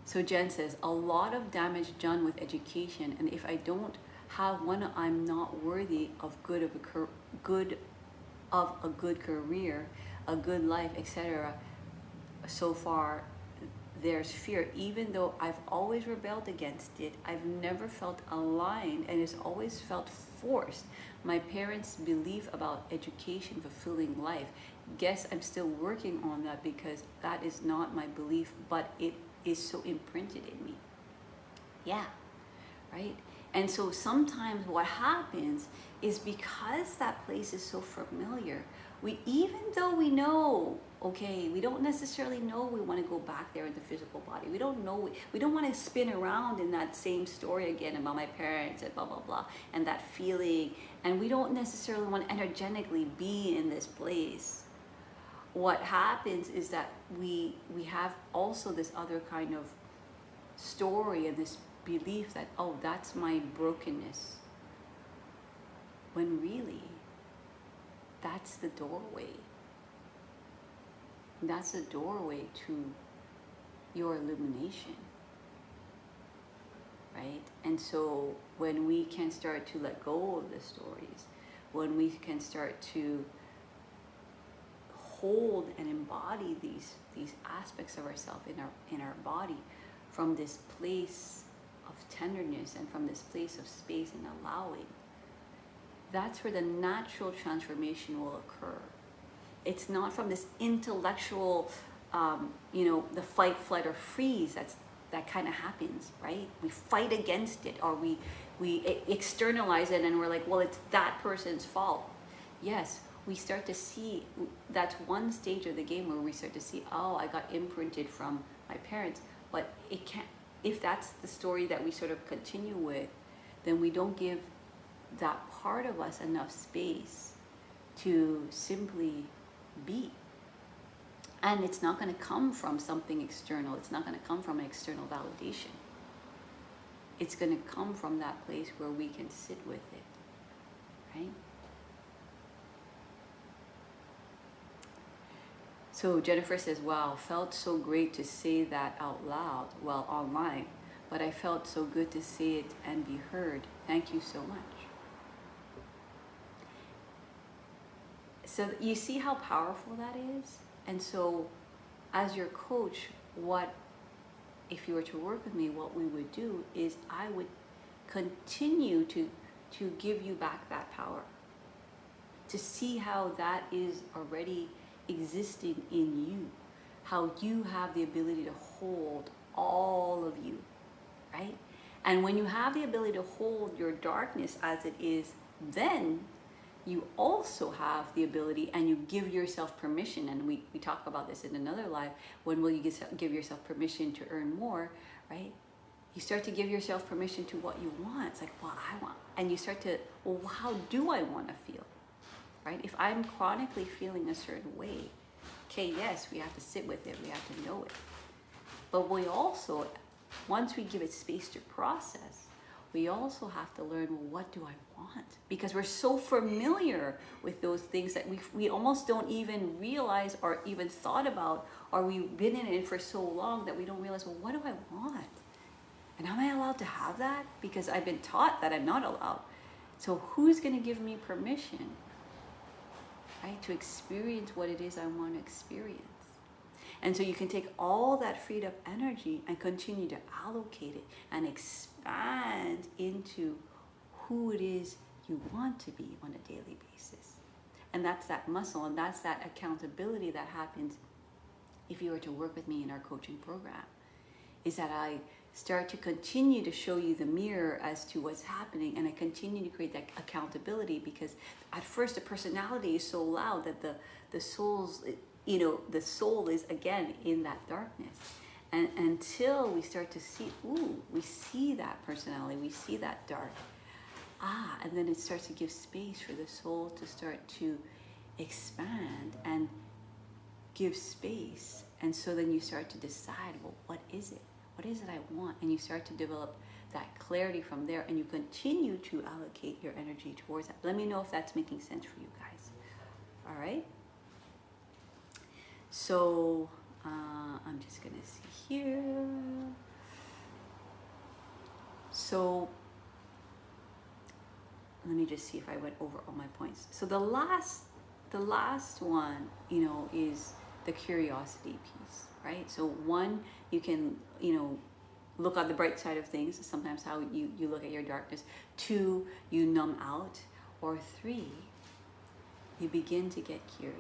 So Jen says, a lot of damage done with education, and if I don't have one, I'm not worthy of a good career, a good life, etc. So far, there's fear. Even though I've always rebelled against it, I've never felt aligned, and it's always felt forced. My parents' belief about education fulfilling life. Guess I'm still working on that, because that is not my belief, but it is so imprinted in me. Yeah, right? And so sometimes what happens is, because that place is so familiar, even though we know, okay, we don't necessarily know we want to go back there in the physical body. We don't know, we don't want to spin around in that same story again about my parents and blah, blah, blah, and that feeling. And we don't necessarily want to energetically be in this place. What happens is that we have also this other kind of story and this belief that, oh, that's my brokenness, when really that's the doorway. That's the doorway to your illumination, right? And so when we can start to let go of the stories, when we can start to hold and embody these aspects of ourselves in our body, from this place of tenderness and from this place of space and allowing, that's where the natural transformation will occur. It's not from this intellectual, the fight, flight, or freeze that kind of happens, right? We fight against it, or we externalize it, and we're like, well, it's that person's fault. Yes, we start to see, that's one stage of the game where we start to see, oh, I got imprinted from my parents. But it can't, if that's the story that we sort of continue with, then we don't give that part of us enough space to simply be. And it's not going to come from something external. It's not going to come from an external validation. It's going to come from that place where we can sit with it, right? So Jennifer says, wow, felt so great to say that out loud, well, online, but I felt so good to say it and be heard. Thank you so much. So you see how powerful that is? And so as your coach, what if you were to work with me, what we would do is I would continue to give you back that power, to see how that is already existing in you, how you have the ability to hold all of you, right? And when you have the ability to hold your darkness as it is, then you also have the ability, and you give yourself permission, and we talk about this in another live, when will you give yourself permission to earn more, right? You start to give yourself permission to what you want. It's like, well, I want, and you start to, well, how do I want to feel, right? If I'm chronically feeling a certain way, okay, yes, we have to sit with it, we have to know it. But we also, once we give it space to process, we also have to learn, well, what do I want? Because we're so familiar with those things that we almost don't even realize or even thought about, or we've been in it for so long that we don't realize, well, what do I want? And am I allowed to have that? Because I've been taught that I'm not allowed. So who's going to give me permission, right, to experience what it is I want to experience? And so you can take all that freed up energy and continue to allocate it and expand into who it is you want to be on a daily basis. And that's that muscle, and that's that accountability that happens if you were to work with me in our coaching program, is that I start to continue to show you the mirror as to what's happening, and I continue to create that accountability, because at first the personality is so loud that the soul's, the soul is again in that darkness. And until we start to see, we see that personality, we see that dark. And then it starts to give space for the soul to start to expand and give space. And so then you start to decide, well, what is it? What is it I want? And you start to develop that clarity from there, and you continue to allocate your energy towards that. Let me know if that's making sense for you guys. All right? So I'm just gonna see here. So let me just see if I went over all my points. So the last one, is the curiosity piece, right? So one, you can, look on the bright side of things. Sometimes how you look at your darkness. Two, you numb out. Or three, you begin to get curious.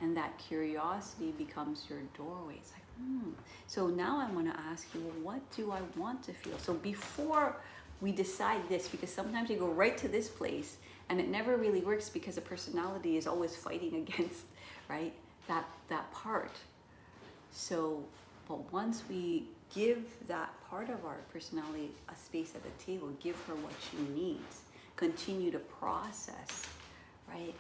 And that curiosity becomes your doorway. It's like, So now I want to ask you, well, what do I want to feel? So before we decide this, because sometimes you go right to this place and it never really works, because the personality is always fighting against, right, that part. So, but once we give that part of our personality a space at the table, give her what she needs, continue to process, right,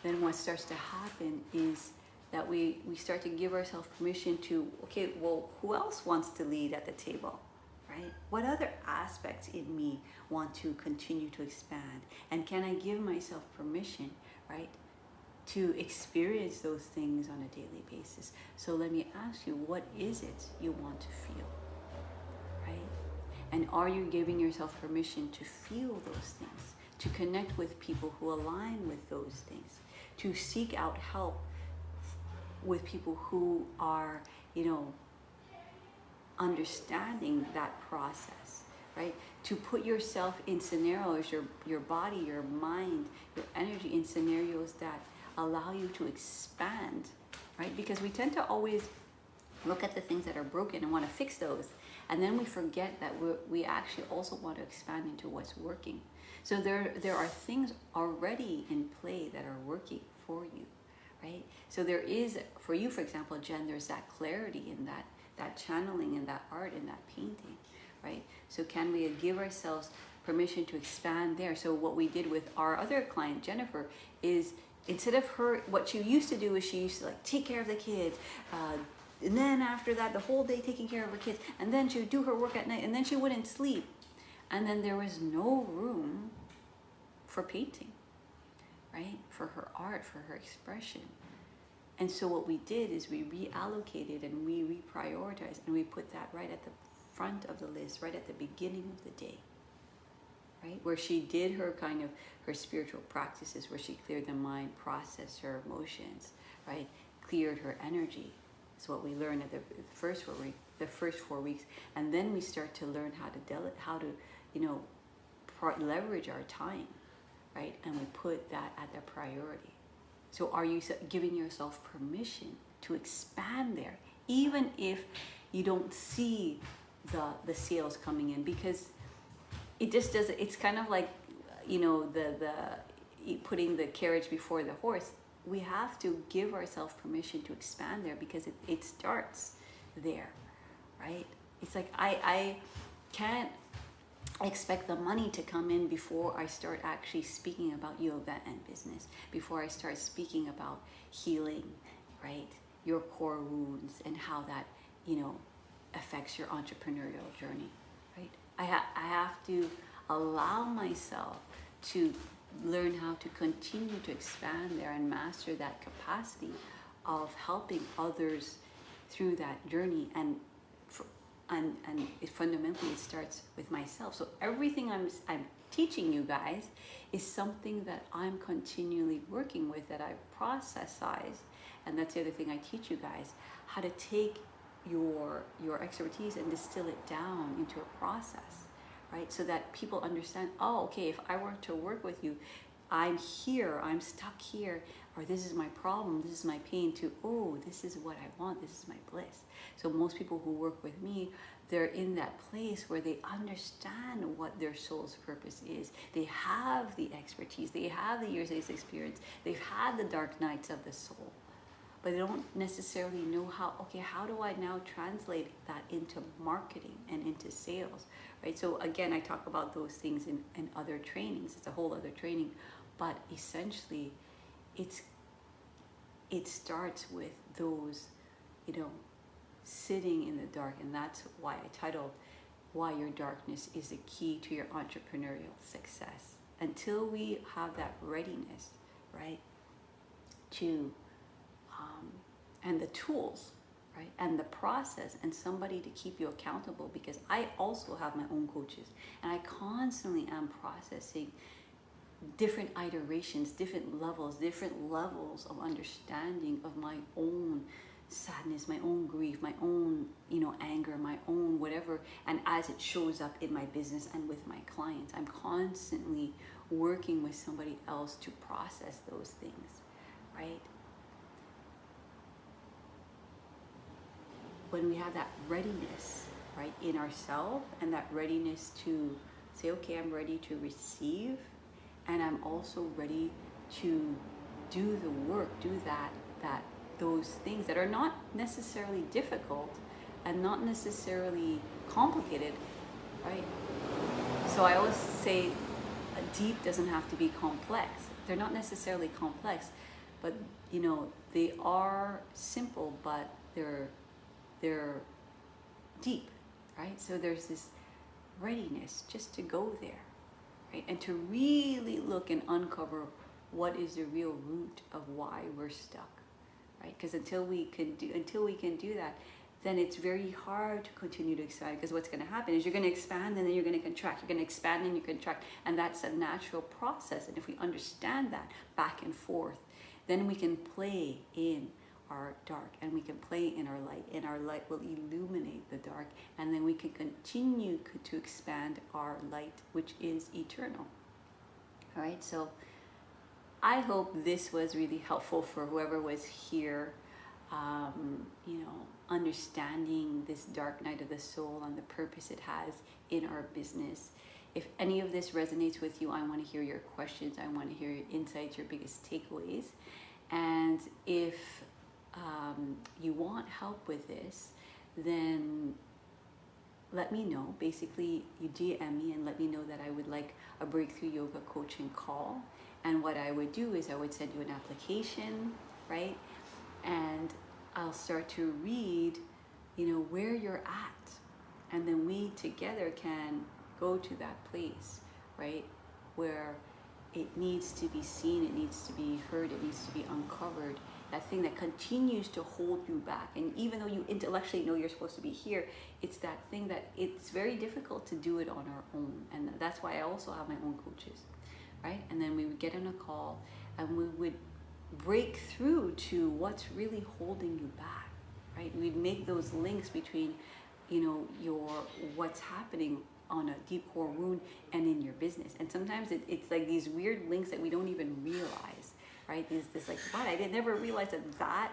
then what starts to happen is that we start to give ourselves permission to, okay, well, who else wants to lead at the table, right? What other aspects in me want to continue to expand? And can I give myself permission, right, to experience those things on a daily basis? So let me ask you, what is it you want to feel, right? And are you giving yourself permission to feel those things, to connect with people who align with those things, to seek out help with people who are, understanding that process, right? To put yourself in scenarios, your body, your mind, your energy, in scenarios that allow you to expand, right? Because we tend to always look at the things that are broken and want to fix those, and then we forget that we actually also want to expand into what's working. So there are things already in play that are working for you, right? So there is, for you, for example, Jen, there's that clarity in that channeling, in that art, in that painting, right? So can we give ourselves permission to expand there? So what we did with our other client, Jennifer, is instead of her, what she used to do is she used to like take care of the kids, and then after that, the whole day taking care of her kids, and then she would do her work at night, and then she wouldn't sleep. And then there was no room for painting, right? For her art, for her expression. And so what we did is we reallocated and we reprioritized, and we put that right at the front of the list, right at the beginning of the day, right? Where she did her kind of her spiritual practices, where she cleared the mind, processed her emotions, right? cleared her energy. It's what we learn at the first 4 weeks, and then we start to learn how to leverage our time, right? And we put that at the priority. So are you giving yourself permission to expand there, even if you don't see the sales coming in? Because it just doesn't. It's kind of like, the putting the carriage before the horse. We have to give ourselves permission to expand there, because it starts there, right? It's like I can't expect the money to come in before I start actually speaking about yoga and business, before I start speaking about healing, right? Your core wounds and how that, affects your entrepreneurial journey, right? I have to allow myself to learn how to continue to expand there and master that capacity of helping others through that journey. And fundamentally, it starts with myself. So everything I'm teaching you guys is something that I'm continually working with, that I processize. And that's the other thing I teach you guys, how to take your expertise and distill it down into a process, right? So that people understand, oh, okay, if I were to work with you, I'm here, I'm stuck here, or this is my problem, this is my pain, to, oh, this is what I want, this is my bliss. So most people who work with me, they're in that place where they understand what their soul's purpose is. They have the expertise, they have the years of experience, they've had the dark nights of the soul, but they don't necessarily know how do I now translate that into marketing and into sales, right? So again, I talk about those things in other trainings. It's a whole other training, but essentially it starts with those, sitting in the dark. And that's why I titled Why Your Darkness is the Key to Your Entrepreneurial Success. Until we have that readiness, right, to and the tools, right, and the process, and somebody to keep you accountable, because I also have my own coaches, and I constantly am processing different iterations, different levels of understanding of my own sadness, my own grief, my own, anger, my own whatever, and as it shows up in my business and with my clients, I'm constantly working with somebody else to process those things, right? When we have that readiness, right, in ourselves, and that readiness to say, okay, I'm ready to receive, and I'm also ready to do the work, do those things that are not necessarily difficult and not necessarily complicated, right? So I always say deep doesn't have to be complex. They're not necessarily complex, but they are simple, but they're deep, right? So there's this readiness just to go there, right? And to really look and uncover what is the real root of why we're stuck, right? Because until we can do that, then it's very hard to continue to expand, because what's going to happen is you're going to expand and then you're going to contract. You're going to expand and you contract, and that's a natural process. And if we understand that back and forth, then we can play in our dark and we can play in our light, and our light will illuminate the dark, and then we can continue to expand our light, which is eternal. All right, so I hope this was really helpful for whoever was here, understanding this dark night of the soul and the purpose it has in our business. If any of this resonates with you, I want to hear your questions. I want to hear your insights, your biggest takeaways. And if you want help with this, then let me know. Basically, you DM me and let me know that I would like a breakthrough yoga coaching call. And what I would do is I would send you an application, right? And I'll start to read, where you're at. And then we together can go to that place, right? Where it needs to be seen, it needs to be heard, it needs to be uncovered. That thing that continues to hold you back. And even though you intellectually know you're supposed to be here, it's that thing that it's very difficult to do it on our own. And that's why I also have my own coaches, right? And then we would get on a call and we would break through to what's really holding you back, right? We'd make those links between, you know, your what's happening on a deep core wound and in your business. And sometimes it's like these weird links that we don't even realize, right? There's this like, what? I did never realize that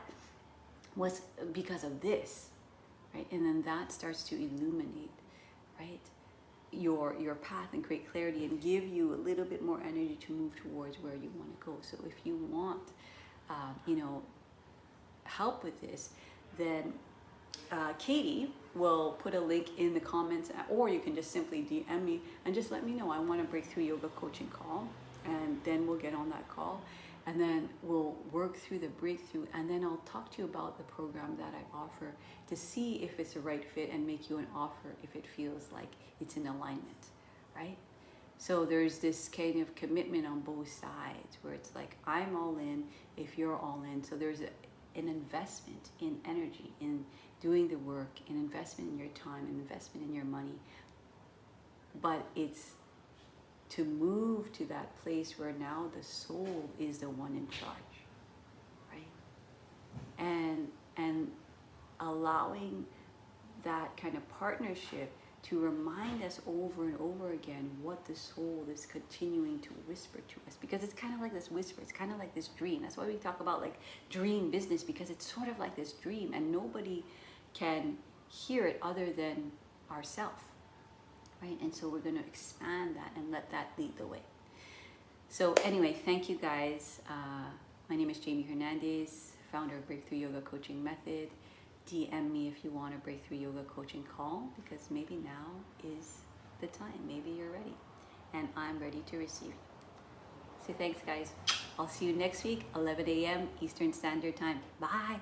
was because of this, right? And then that starts to illuminate, right, your path and create clarity and give you a little bit more energy to move towards where you want to go. So if you want, you know, help with this, then Katie will put a link in the comments, or you can just simply DM me and just let me know, I want a breakthrough yoga coaching call, and then we'll get on that call, and then we'll work through the breakthrough, and then I'll talk to you about the program that I offer to see if it's a right fit and make you an offer if it feels like it's in alignment, right? So there's this kind of commitment on both sides where it's like, I'm all in if you're all in. So there's an investment in energy, in doing the work, an investment in your time, an investment in your money. But it's to move to that place where now the soul is the one in charge, right? And allowing that kind of partnership to remind us over and over again what the soul is continuing to whisper to us, because it's kind of like this whisper, it's kind of like this dream. That's why we talk about like dream business, because it's sort of like this dream and nobody can hear it other than ourselves, right? And so we're going to expand that and let that lead the way. So anyway, thank you guys. My name is Jamie Hernandez, founder of Breakthrough Yoga Coaching Method. DM me if you want a Breakthrough Yoga Coaching call, because maybe now is the time. Maybe you're ready and I'm ready to receive you. So thanks guys. I'll see you next week, 11 a.m. Eastern Standard Time. Bye.